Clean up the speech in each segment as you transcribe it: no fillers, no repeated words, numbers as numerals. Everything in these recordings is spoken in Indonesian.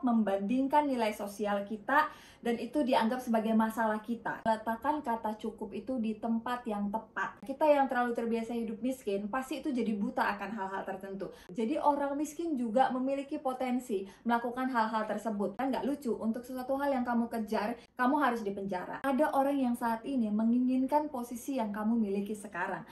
membandingkan nilai sosial kita dan itu dianggap sebagai masalah kita. Letakkan kata cukup itu di tempat yang tepat. Kita yang terlalu terbiasa hidup miskin, pasti itu jadi buta akan hal-hal tertentu. Jadi orang miskin juga memiliki potensi melakukan hal-hal tersebut. Kan nggak lucu, untuk sesuatu hal yang kamu kejar, kamu harus dipenjara. Ada orang yang saat ini menginginkan posisi yang kamu miliki sekarang.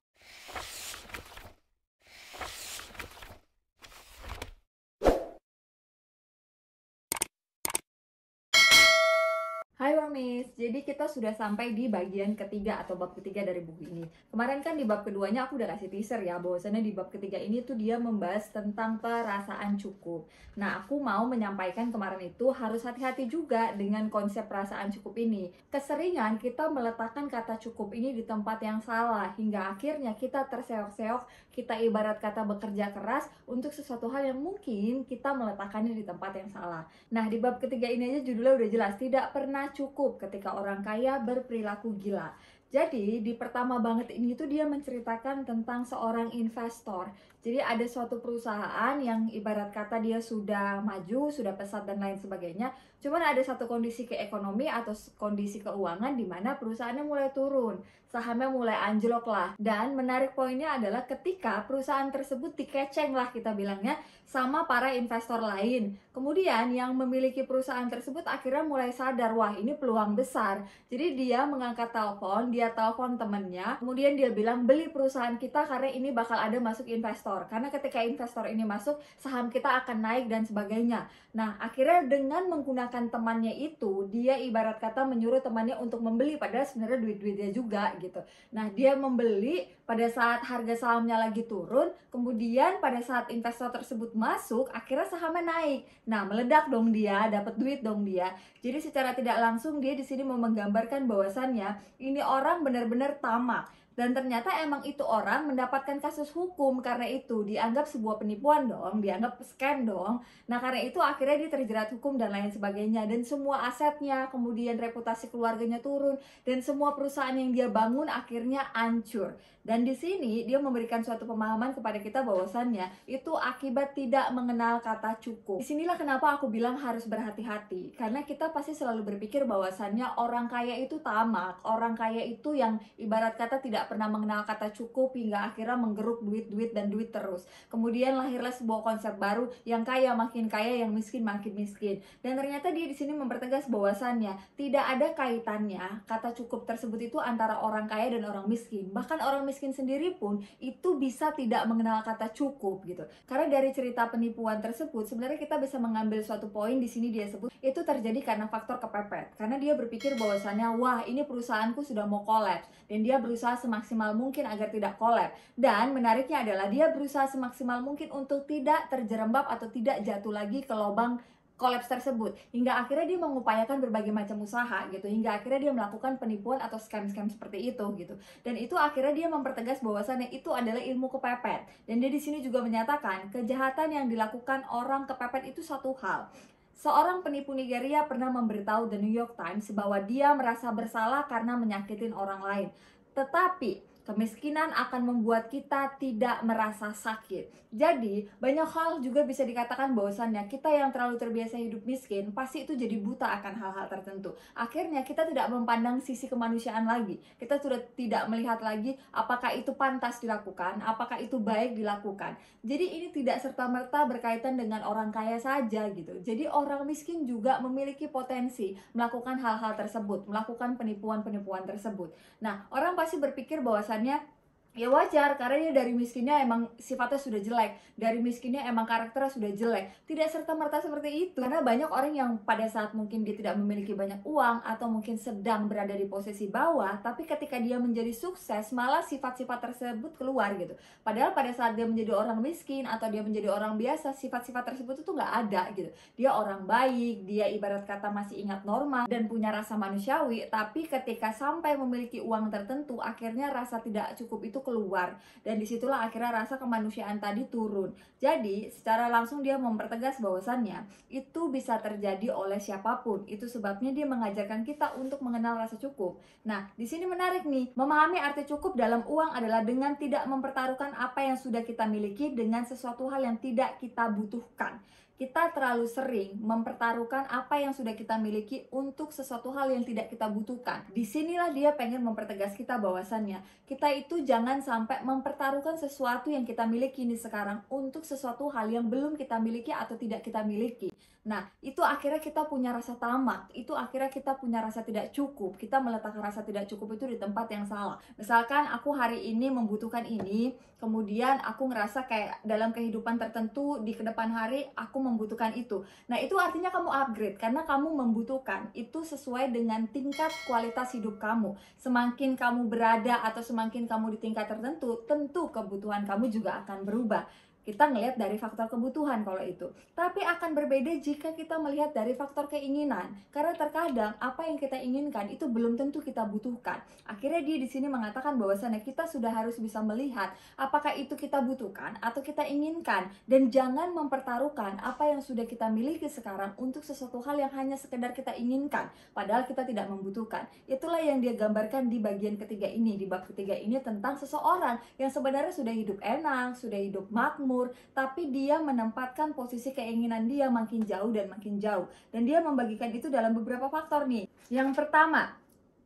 Hai Wamis, jadi kita sudah sampai di bagian ketiga atau bab ketiga dari buku ini. Kemarin kan di bab keduanya aku udah kasih teaser ya, bahwasannya di bab ketiga ini tuh dia membahas tentang perasaan cukup. Nah, aku mau menyampaikan kemarin itu harus hati-hati juga dengan konsep perasaan cukup ini. Keseringan kita meletakkan kata cukup ini di tempat yang salah, hingga akhirnya kita terseok-seok, kita ibarat kata bekerja keras untuk sesuatu hal yang mungkin kita meletakkannya di tempat yang salah. Nah, di bab ketiga ini aja judulnya udah jelas, tidak pernah cukup ketika orang kaya berperilaku gila. Jadi di pertama banget ini tuh dia menceritakan tentang seorang investor. Jadi ada suatu perusahaan yang ibarat kata dia sudah maju, sudah pesat dan lain sebagainya. Cuman ada satu kondisi keekonomi atau kondisi keuangan di mana perusahaannya mulai turun, sahamnya mulai anjlok lah. Dan menarik poinnya adalah ketika perusahaan tersebut dikeceng lah kita bilangnya sama para investor lain. Kemudian yang memiliki perusahaan tersebut akhirnya mulai sadar, wah ini peluang besar. Jadi dia mengangkat telepon, dia telepon temennya, kemudian dia bilang beli perusahaan kita karena ini bakal ada masuk investor. Karena ketika investor ini masuk, saham kita akan naik dan sebagainya. Nah, akhirnya dengan menggunakan temannya itu, dia ibarat kata menyuruh temannya untuk membeli, padahal sebenarnya duit-duitnya juga gitu. Nah, dia membeli pada saat harga sahamnya lagi turun, kemudian pada saat investor tersebut masuk, akhirnya sahamnya naik. Nah, meledak dong dia, dapat duit dong dia. Jadi secara tidak langsung dia di sini mau menggambarkan bahwasannya ini orang benar-benar tamak. Dan ternyata emang itu orang mendapatkan kasus hukum karena itu dianggap sebuah penipuan dong, dianggap scam dong. Nah, karena itu akhirnya dia terjerat hukum dan lain sebagainya. Dan semua asetnya, kemudian reputasi keluarganya turun, dan semua perusahaan yang dia bangun akhirnya hancur. Dan di sini dia memberikan suatu pemahaman kepada kita bahwasannya itu akibat tidak mengenal kata cukup. Disinilah kenapa aku bilang harus berhati-hati, karena kita pasti selalu berpikir bahwasannya orang kaya itu tamak, orang kaya itu yang ibarat kata tidak pernah mengenal kata cukup hingga akhirnya menggeruk duit dan duit terus. Kemudian lahirlah sebuah konsep baru, yang kaya makin kaya, yang miskin makin miskin. Dan ternyata dia di sini mempertegas bahwasannya tidak ada kaitannya kata cukup tersebut itu antara orang kaya dan orang miskin. Bahkan orang miskin sendiri pun itu bisa tidak mengenal kata cukup gitu. Karena dari cerita penipuan tersebut sebenarnya kita bisa mengambil suatu poin. Di sini dia sebut itu terjadi karena faktor kepepet. Karena dia berpikir bahwasannya wah ini perusahaanku sudah mau kolaps, dan dia berusaha semaksimal mungkin agar tidak kolaps. Dan menariknya adalah dia berusaha semaksimal mungkin untuk tidak terjerembab atau tidak jatuh lagi ke lubang kolaps tersebut, hingga akhirnya dia mengupayakan berbagai macam usaha gitu, hingga akhirnya dia melakukan penipuan atau scam-scam seperti itu gitu. Dan itu akhirnya dia mempertegas bahwasannya itu adalah ilmu kepepet. Dan dia di sini juga menyatakan kejahatan yang dilakukan orang kepepet itu satu hal. Seorang penipu Nigeria pernah memberitahu The New York Times bahwa dia merasa bersalah karena menyakitin orang lain. Tetapi kemiskinan akan membuat kita tidak merasa sakit. Jadi, banyak hal juga bisa dikatakan bahwasannya kita yang terlalu terbiasa hidup miskin, pasti itu jadi buta akan hal-hal tertentu. Akhirnya kita tidak memandang sisi kemanusiaan lagi. Kita sudah tidak melihat lagi apakah itu pantas dilakukan, apakah itu baik dilakukan. Jadi ini tidak serta-merta berkaitan dengan orang kaya saja gitu. Jadi orang miskin juga memiliki potensi melakukan hal-hal tersebut, melakukan penipuan-penipuan tersebut. Nah, orang pasti berpikir bahwasannya ya wajar, karena dia dari miskinnya emang sifatnya sudah jelek, dari miskinnya emang karakternya sudah jelek. Tidak serta-merta seperti itu, karena banyak orang yang pada saat mungkin dia tidak memiliki banyak uang atau mungkin sedang berada di posisi bawah, tapi ketika dia menjadi sukses malah sifat-sifat tersebut keluar gitu. Padahal pada saat dia menjadi orang miskin atau dia menjadi orang biasa, sifat-sifat tersebut itu nggak ada gitu. Dia orang baik, dia ibarat kata masih ingat norma dan punya rasa manusiawi, tapi ketika sampai memiliki uang tertentu, akhirnya rasa tidak cukup itu keluar, dan disitulah akhirnya rasa kemanusiaan tadi turun. Jadi secara langsung dia mempertegas bahwasannya itu bisa terjadi oleh siapapun. Itu sebabnya dia mengajarkan kita untuk mengenal rasa cukup. Nah, di sini menarik nih, memahami arti cukup dalam uang adalah dengan tidak mempertaruhkan apa yang sudah kita miliki dengan sesuatu hal yang tidak kita butuhkan. Kita terlalu sering mempertaruhkan apa yang sudah kita miliki untuk sesuatu hal yang tidak kita butuhkan. Disinilah dia pengen mempertegas kita bahwasannya kita itu jangan sampai mempertaruhkan sesuatu yang kita miliki ini sekarang untuk sesuatu hal yang belum kita miliki atau tidak kita miliki. Nah, itu akhirnya kita punya rasa tamak, itu akhirnya kita punya rasa tidak cukup. Kita meletakkan rasa tidak cukup itu di tempat yang salah. Misalkan aku hari ini membutuhkan ini, kemudian aku ngerasa kayak dalam kehidupan tertentu di kedepan hari aku membutuhkan itu. Nah, itu artinya kamu upgrade karena kamu membutuhkan. Itu sesuai dengan tingkat kualitas hidup kamu. Semakin kamu berada atau semakin kamu di tingkat tertentu, tentu kebutuhan kamu juga akan berubah. Kita ngelihat dari faktor kebutuhan kalau itu. Tapi akan berbeda jika kita melihat dari faktor keinginan. Karena terkadang apa yang kita inginkan itu belum tentu kita butuhkan. Akhirnya dia di sini mengatakan bahwasannya kita sudah harus bisa melihat apakah itu kita butuhkan atau kita inginkan. Dan jangan mempertaruhkan apa yang sudah kita miliki sekarang untuk sesuatu hal yang hanya sekedar kita inginkan. Padahal kita tidak membutuhkan. Itulah yang dia gambarkan di bagian ketiga ini. Di bab ketiga ini tentang seseorang yang sebenarnya sudah hidup enak, sudah hidup makmur, tapi dia menempatkan posisi keinginan dia makin jauh dan makin jauh. Dan dia membagikan itu dalam beberapa faktor nih. Yang pertama,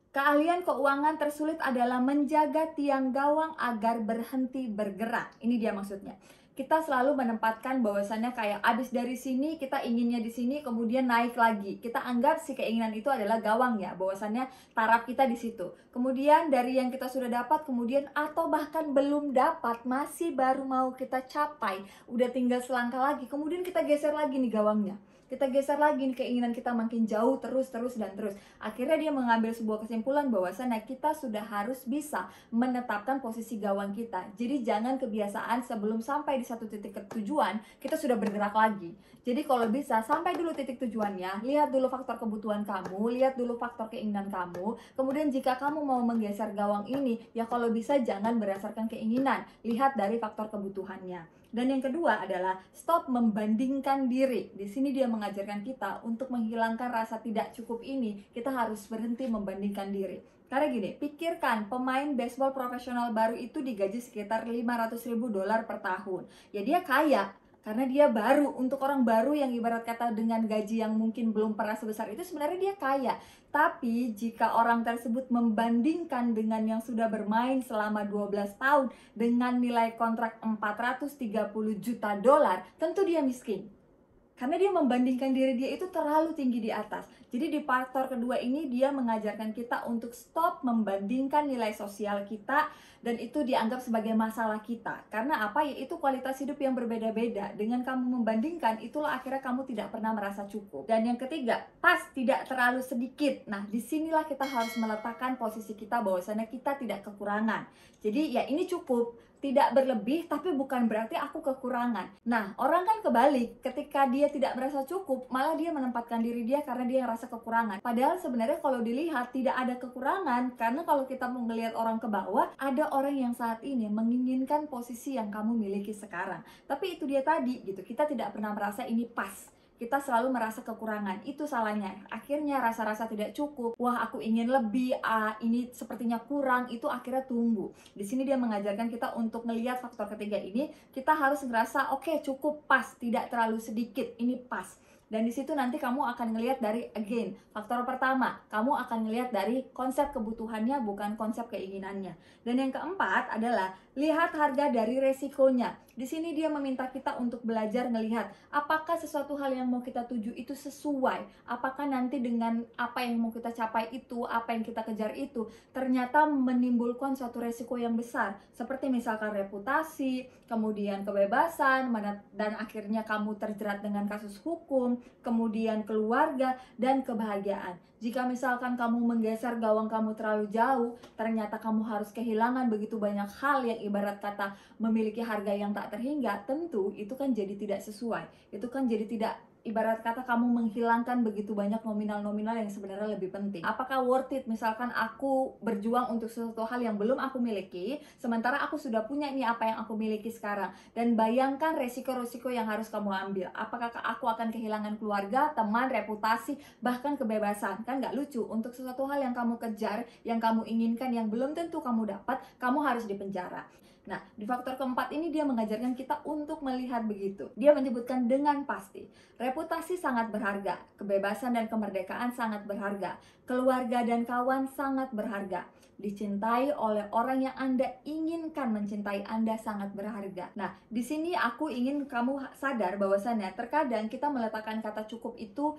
keahlian keuangan tersulit adalah menjaga tiang gawang agar berhenti bergerak. Ini dia maksudnya. Kita selalu menempatkan bahwasannya kayak abis dari sini kita inginnya di sini kemudian naik lagi. Kita anggap si keinginan itu adalah gawang ya, bahwasannya taraf kita di situ. Kemudian dari yang kita sudah dapat kemudian atau bahkan belum dapat masih baru mau kita capai, udah tinggal selangkah lagi, kemudian kita geser lagi nih gawangnya. Kita geser lagi nih, keinginan kita makin jauh terus. Akhirnya dia mengambil sebuah kesimpulan bahwasannya kita sudah harus bisa menetapkan posisi gawang kita. Jadi jangan kebiasaan sebelum sampai di satu titik tujuan kita sudah bergerak lagi. Jadi kalau bisa sampai dulu titik tujuannya, lihat dulu faktor kebutuhan kamu, lihat dulu faktor keinginan kamu. Kemudian jika kamu mau menggeser gawang ini, ya kalau bisa jangan berdasarkan keinginan, lihat dari faktor kebutuhannya. Dan yang kedua adalah stop membandingkan diri. Di sini dia mengajarkan kita untuk menghilangkan rasa tidak cukup ini, kita harus berhenti membandingkan diri. Karena gini, pikirkan pemain baseball profesional baru itu digaji sekitar $500.000 per tahun. Ya dia kaya, karena dia baru. Untuk orang baru yang ibarat kata dengan gaji yang mungkin belum pernah sebesar itu, sebenarnya dia kaya. Tapi jika orang tersebut membandingkan dengan yang sudah bermain selama 12 tahun dengan nilai kontrak $430 juta, tentu dia miskin. Karena dia membandingkan diri dia itu terlalu tinggi di atas. Jadi di faktor kedua ini dia mengajarkan kita untuk stop membandingkan nilai sosial kita, dan itu dianggap sebagai masalah kita. Karena apa? Yaitu kualitas hidup yang berbeda-beda. Dengan kamu membandingkan, itulah akhirnya kamu tidak pernah merasa cukup. Dan yang ketiga, pas tidak terlalu sedikit. Nah, disinilah kita harus meletakkan posisi kita bahwasannya kita tidak kekurangan. Jadi ya ini cukup. Tidak berlebih, tapi bukan berarti aku kekurangan. Nah, orang kan kebalik. Ketika dia tidak merasa cukup, malah dia menempatkan diri dia karena dia ngerasa kekurangan. Padahal sebenarnya kalau dilihat tidak ada kekurangan. Karena kalau kita mau ngelihat orang ke bawah, ada orang yang saat ini menginginkan posisi yang kamu miliki sekarang. Tapi itu dia tadi gitu, kita tidak pernah merasa ini pas. Kita selalu merasa kekurangan, itu salahnya. Akhirnya rasa-rasa tidak cukup, wah aku ingin lebih, ini sepertinya kurang, itu akhirnya tumbuh. Di sini dia mengajarkan kita untuk melihat faktor ketiga ini, kita harus ngerasa oke, cukup, pas, tidak terlalu sedikit, ini pas. Dan di situ nanti kamu akan ngelihat dari again, faktor pertama, kamu akan ngelihat dari konsep kebutuhannya bukan konsep keinginannya. Dan yang keempat adalah lihat harga dari resikonya. Di sini dia meminta kita untuk belajar ngelihat apakah sesuatu hal yang mau kita tuju itu sesuai, apakah nanti dengan apa yang mau kita capai itu, apa yang kita kejar itu ternyata menimbulkan suatu resiko yang besar, seperti misalkan reputasi, kemudian kebebasan, dan akhirnya kamu terjerat dengan kasus hukum, kemudian keluarga, dan kebahagiaan. Jika misalkan kamu menggeser gawang kamu terlalu jauh, ternyata kamu harus kehilangan begitu banyak hal yang ibarat kata memiliki harga yang tak terhingga, tentu itu kan jadi tidak sesuai. Itu kan jadi tidak, ibarat kata kamu menghilangkan begitu banyak nominal-nominal yang sebenarnya lebih penting. Apakah worth it misalkan aku berjuang untuk sesuatu hal yang belum aku miliki, sementara aku sudah punya ini apa yang aku miliki sekarang. Dan bayangkan resiko-resiko yang harus kamu ambil. Apakah aku akan kehilangan keluarga, teman, reputasi, bahkan kebebasan? Kan nggak lucu. Untuk sesuatu hal yang kamu kejar, yang kamu inginkan, yang belum tentu kamu dapat, kamu harus dipenjara. Nah, di faktor keempat ini dia mengajarkan kita untuk melihat begitu. Dia menyebutkan dengan pasti, reputasi sangat berharga, kebebasan dan kemerdekaan sangat berharga, keluarga dan kawan sangat berharga. Dicintai oleh orang yang Anda inginkan mencintai Anda sangat berharga. Nah, di sini aku ingin kamu sadar bahwasannya terkadang kita meletakkan kata cukup itu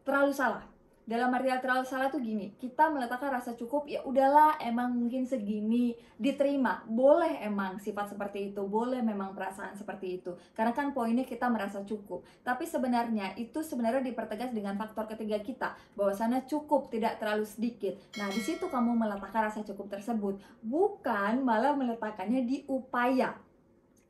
terlalu salah. Dalam arti terlalu salah tuh gini, kita meletakkan rasa cukup, ya udahlah emang mungkin segini, diterima. Boleh emang sifat seperti itu, boleh memang perasaan seperti itu. Karena kan poinnya kita merasa cukup. Tapi sebenarnya itu sebenarnya dipertegas dengan faktor ketiga kita, bahwasannya cukup tidak terlalu sedikit. Nah, di situ kamu meletakkan rasa cukup tersebut, bukan malah meletakkannya di upaya.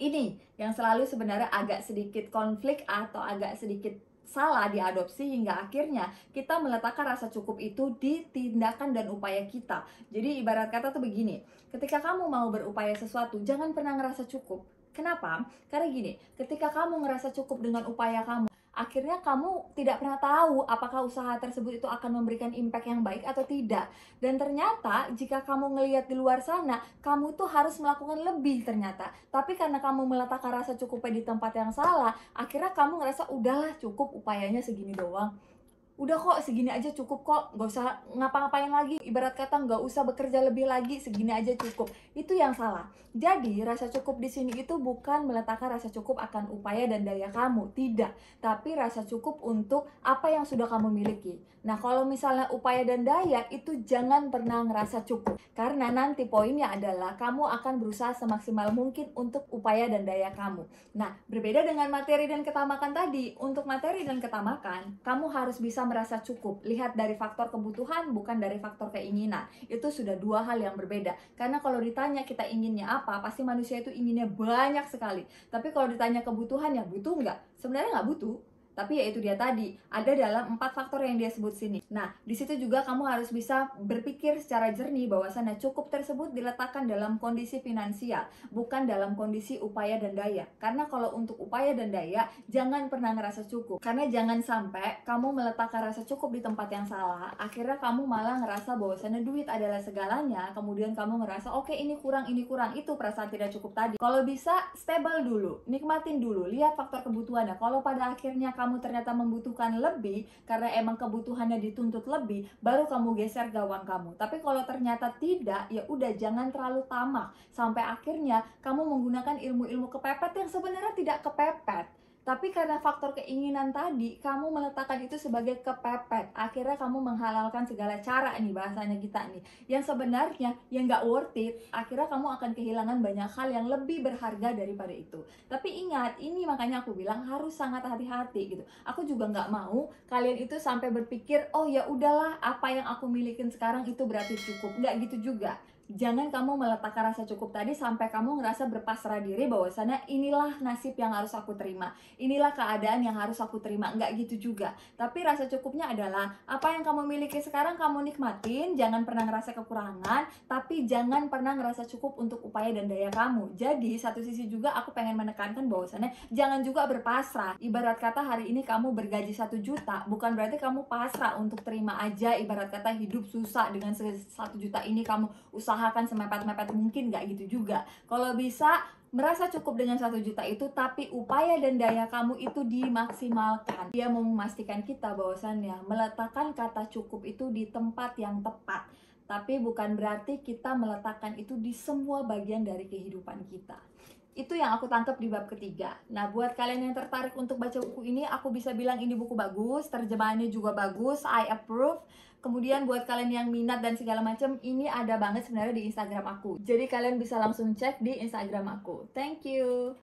Ini yang selalu sebenarnya agak sedikit konflik atau agak sedikit salah diadopsi, hingga akhirnya kita meletakkan rasa cukup itu di tindakan dan upaya kita. Jadi ibarat kata tuh begini, ketika kamu mau berupaya sesuatu, jangan pernah ngerasa cukup. Kenapa? Karena gini, ketika kamu ngerasa cukup dengan upaya kamu, akhirnya kamu tidak pernah tahu apakah usaha tersebut itu akan memberikan impact yang baik atau tidak. Dan ternyata jika kamu ngelihat di luar sana, kamu tuh harus melakukan lebih ternyata. Tapi karena kamu meletakkan rasa cukupnya di tempat yang salah, akhirnya kamu ngerasa udahlah cukup, upayanya segini doang. Udah kok segini aja cukup kok, gak usah ngapa-ngapain lagi, ibarat kata gak usah bekerja lebih lagi, segini aja cukup. Itu yang salah. Jadi rasa cukup di sini itu bukan meletakkan rasa cukup akan upaya dan daya kamu, tidak, tapi rasa cukup untuk apa yang sudah kamu miliki. Nah, kalau misalnya upaya dan daya itu jangan pernah ngerasa cukup, karena nanti poinnya adalah kamu akan berusaha semaksimal mungkin untuk upaya dan daya kamu. Nah, berbeda dengan materi dan ketamakan tadi, untuk materi dan ketamakan kamu harus bisa merasa cukup. Lihat dari faktor kebutuhan, bukan dari faktor keinginan. Itu sudah dua hal yang berbeda. Karena kalau ditanya kita inginnya apa, pasti manusia itu inginnya banyak sekali. Tapi kalau ditanya kebutuhan, ya butuh nggak? Sebenarnya nggak butuh. Tapi ya itu dia tadi, ada dalam 4 faktor yang dia sebut sini. Nah, di situ juga kamu harus bisa berpikir secara jernih bahwasannya cukup tersebut diletakkan dalam kondisi finansial, bukan dalam kondisi upaya dan daya. Karena kalau untuk upaya dan daya, jangan pernah ngerasa cukup. Karena jangan sampai kamu meletakkan rasa cukup di tempat yang salah, akhirnya kamu malah ngerasa bahwasannya duit adalah segalanya, kemudian kamu ngerasa oke, ini kurang, itu perasaan tidak cukup tadi. Kalau bisa, stable dulu, nikmatin dulu, lihat faktor kebutuhannya. Kalau pada akhirnya kamu ternyata membutuhkan lebih, karena emang kebutuhannya dituntut lebih, baru kamu geser gawang kamu. Tapi kalau ternyata tidak, ya udah jangan terlalu tamak, sampai akhirnya kamu menggunakan ilmu-ilmu kepepet yang sebenarnya tidak kepepet. Tapi karena faktor keinginan tadi, kamu meletakkan itu sebagai kepepet. Akhirnya kamu menghalalkan segala cara nih, bahasanya kita nih, yang sebenarnya yang gak worth it. Akhirnya kamu akan kehilangan banyak hal yang lebih berharga daripada itu. Tapi ingat, ini makanya aku bilang harus sangat hati-hati gitu. Aku juga gak mau kalian itu sampai berpikir, oh ya udahlah, apa yang aku milikin sekarang itu berarti cukup. Nggak gitu juga. Jangan kamu meletakkan rasa cukup tadi sampai kamu ngerasa berpasrah diri bahwasannya inilah nasib yang harus aku terima, inilah keadaan yang harus aku terima. Enggak gitu juga. Tapi rasa cukupnya adalah apa yang kamu miliki sekarang kamu nikmatin, jangan pernah ngerasa kekurangan, tapi jangan pernah ngerasa cukup untuk upaya dan daya kamu. Jadi satu sisi juga aku pengen menekankan bahwasannya jangan juga berpasrah. Ibarat kata hari ini kamu bergaji 1 juta, bukan berarti kamu pasrah untuk terima aja, ibarat kata hidup susah dengan 1 juta ini kamu usahakan semepet-mepet mungkin. Gak gitu juga. Kalau bisa merasa cukup dengan 1 juta itu, tapi upaya dan daya kamu itu dimaksimalkan. Dia mau memastikan kita bahwasannya meletakkan kata cukup itu di tempat yang tepat, tapi bukan berarti kita meletakkan itu di semua bagian dari kehidupan kita. Itu yang aku tangkap di bab ketiga. Nah, buat kalian yang tertarik untuk baca buku ini, aku bisa bilang ini buku bagus, terjemahannya juga bagus, I approve. Kemudian buat kalian yang minat dan segala macam, ini ada banget sebenarnya di Instagram aku. Jadi kalian bisa langsung cek di Instagram aku. Thank you.